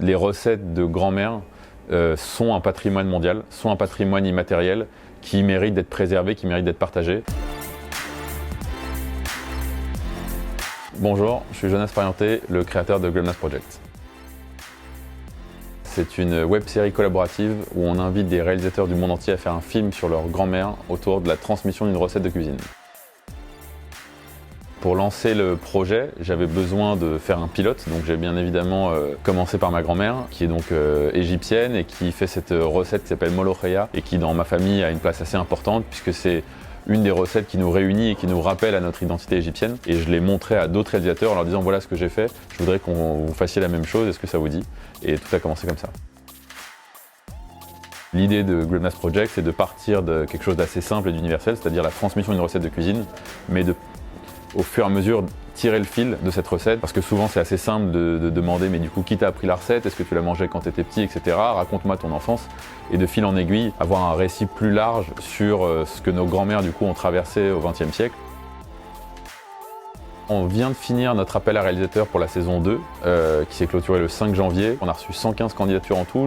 Les recettes de grand-mère sont un patrimoine mondial, sont un patrimoine immatériel qui mérite d'être préservé, qui mérite d'être partagé. Bonjour, je suis Jonas Parienté, le créateur de Glumnas Project. C'est une web-série collaborative où on invite des réalisateurs du monde entier à faire un film sur leur grand-mère autour de la transmission d'une recette de cuisine. Pour lancer le projet, j'avais besoin de faire un pilote, donc j'ai bien évidemment commencé par ma grand-mère, qui est donc égyptienne et qui fait cette recette qui s'appelle molokhia et qui dans ma famille a une place assez importante puisque c'est une des recettes qui nous réunit et qui nous rappelle à notre identité égyptienne. Et je l'ai montré à d'autres réalisateurs en leur disant voilà ce que j'ai fait, je voudrais qu'on vous fassiez la même chose, est-ce que ça vous dit? Et tout a commencé comme ça. L'idée de Glumnas Project, c'est de partir de quelque chose d'assez simple et d'universel, c'est-à-dire la transmission d'une recette de cuisine, mais au fur et à mesure tirer le fil de cette recette, parce que souvent c'est assez simple de demander mais du coup qui t'a appris la recette, est-ce que tu l'as mangée quand tu étais petit, etc. Raconte-moi ton enfance, et de fil en aiguille avoir un récit plus large sur ce que nos grands-mères du coup ont traversé au XXe siècle. On vient de finir notre appel à réalisateurs pour la saison 2, qui s'est clôturée le 5 janvier. On a reçu 115 candidatures en tout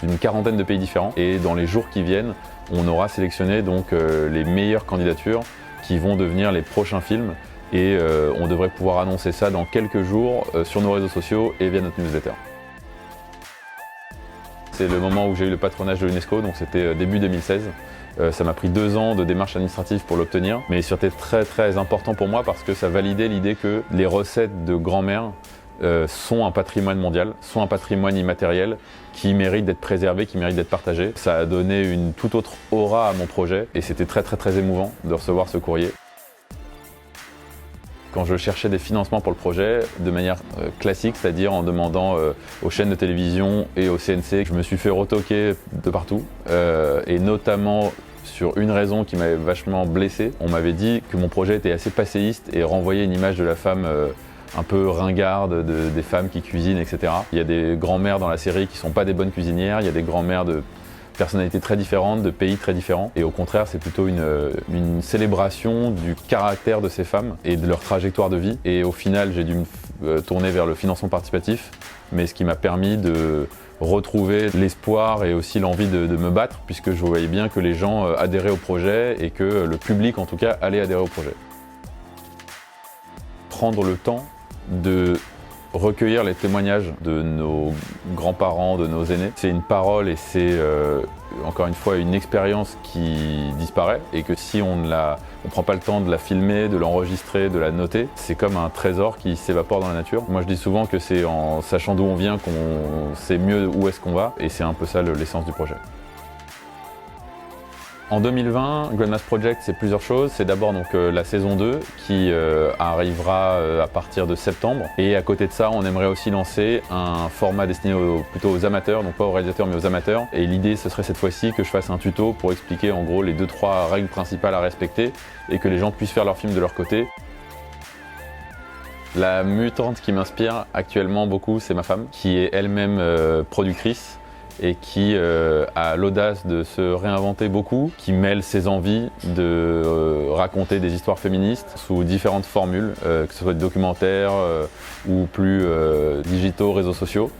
d'une quarantaine de pays différents, et dans les jours qui viennent, on aura sélectionné donc les meilleures candidatures qui vont devenir les prochains films, et on devrait pouvoir annoncer ça dans quelques jours sur nos réseaux sociaux et via notre newsletter. C'est le moment où j'ai eu le patronage de l'UNESCO, donc c'était début 2016. Ça m'a pris 2 ans de démarches administratives pour l'obtenir, mais c'était très important pour moi parce que ça validait l'idée que les recettes de grand-mère sont un patrimoine mondial, sont un patrimoine immatériel qui mérite d'être préservé, qui mérite d'être partagé. Ça a donné une toute autre aura à mon projet et c'était très émouvant de recevoir ce courrier. Quand je cherchais des financements pour le projet, de manière classique, c'est-à-dire en demandant aux chaînes de télévision et au CNC, je me suis fait retoquer de partout, et notamment sur une raison qui m'avait vachement blessé. On m'avait dit que mon projet était assez passéiste et renvoyait une image de la femme un peu ringarde, des femmes qui cuisinent, etc. Il y a des grands-mères dans la série qui ne sont pas des bonnes cuisinières, il y a des grands-mères de personnalités très différentes, de pays très différents. Et au contraire, c'est plutôt une célébration du caractère de ces femmes et de leur trajectoire de vie. Et au final, j'ai dû me tourner vers le financement participatif, mais ce qui m'a permis de retrouver l'espoir et aussi l'envie de me battre, puisque je voyais bien que les gens adhéraient au projet et que le public, en tout cas, allait adhérer au projet. Prendre le temps de recueillir les témoignages de nos grands-parents, de nos aînés. C'est une parole et c'est encore une fois une expérience qui disparaît et que si on ne prend pas le temps de la filmer, de l'enregistrer, de la noter, c'est comme un trésor qui s'évapore dans la nature. Moi je dis souvent que c'est en sachant d'où on vient qu'on sait mieux où est-ce qu'on va et c'est un peu ça l'essence du projet. En 2020, Glumnas Project, c'est plusieurs choses. C'est d'abord donc la saison 2 qui arrivera à partir de septembre. Et à côté de ça, on aimerait aussi lancer un format destiné plutôt aux amateurs, donc pas aux réalisateurs mais aux amateurs. Et l'idée, ce serait cette fois-ci que je fasse un tuto pour expliquer en gros les 2-3 règles principales à respecter et que les gens puissent faire leur film de leur côté. La mutante qui m'inspire actuellement beaucoup, c'est ma femme, qui est elle-même productrice et qui a l'audace de se réinventer beaucoup, qui mêle ses envies de raconter des histoires féministes sous différentes formules, que ce soit des documentaires ou plus digitaux, réseaux sociaux.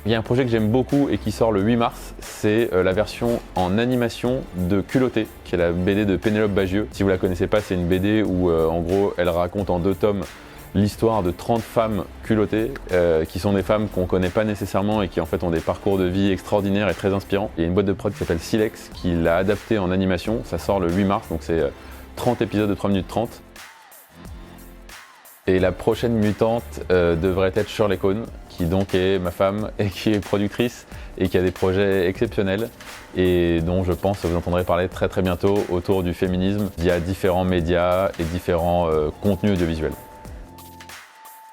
Il y a un projet que j'aime beaucoup et qui sort le 8 mars, c'est la version en animation de Culotté, qui est la BD de Pénélope Bagieux. Si vous la connaissez pas, c'est une BD où en gros elle raconte en 2 tomes l'histoire de 30 femmes culottées, qui sont des femmes qu'on ne connaît pas nécessairement et qui en fait ont des parcours de vie extraordinaires et très inspirants. Il y a une boîte de prod qui s'appelle Silex qui l'a adapté en animation, ça sort le 8 mars, donc c'est 30 épisodes de 3 minutes 30. Et la prochaine mutante devrait être Shirley Cohn, qui donc est ma femme et qui est productrice et qui a des projets exceptionnels et dont je pense que vous entendrez parler très bientôt autour du féminisme via différents médias et différents contenus audiovisuels.